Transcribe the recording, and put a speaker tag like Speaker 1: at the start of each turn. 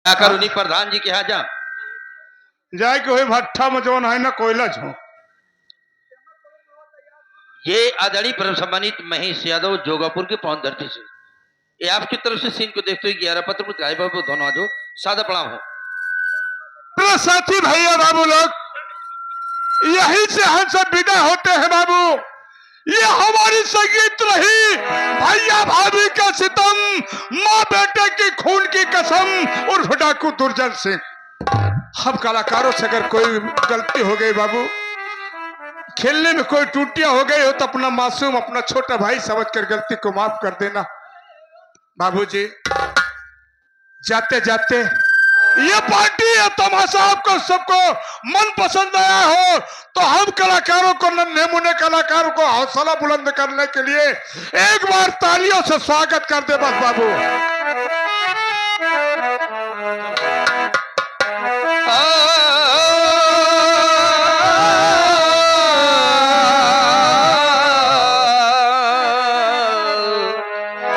Speaker 1: जाकर उन्हीं प्रधान जी के यहाँ जा
Speaker 2: जाए के वही भट्ठा में जौन है ना कोयला झोंक।
Speaker 1: ये आदरणीय परम सम्मानित महेश यादव जोगापुर के पवन धरती से ये आपकी तरफ से सीन को देखते हुए 11 पत्र को गाय बाबू दोनों आज सादा पड़ा हूं।
Speaker 2: तो साथी भैया बाबू लोग यहीं से हम सब विदा होते हैं बाबू। ये हमारी संगीत रही भैया भाभी का सितम, माँ बेटे की खून की कसम उर्फ डाकू दुर्जन सिंह। हम कलाकारों से अगर कोई गलती हो गई बाबू, खेलने में कोई टूटियां हो गई हो तो अपना मासूम अपना छोटा भाई समझकर गलती को माफ कर देना बाबूजी। जाते जाते ये पार्टी ये तमाशा आपको सबको मन पसंद आया हो तो हम कलाकारों को, नन्हे मुन्ने कलाकारों को हौसला बुलंद करने के लिए एक बार तालियों से स्वागत कर दे बस बाबू।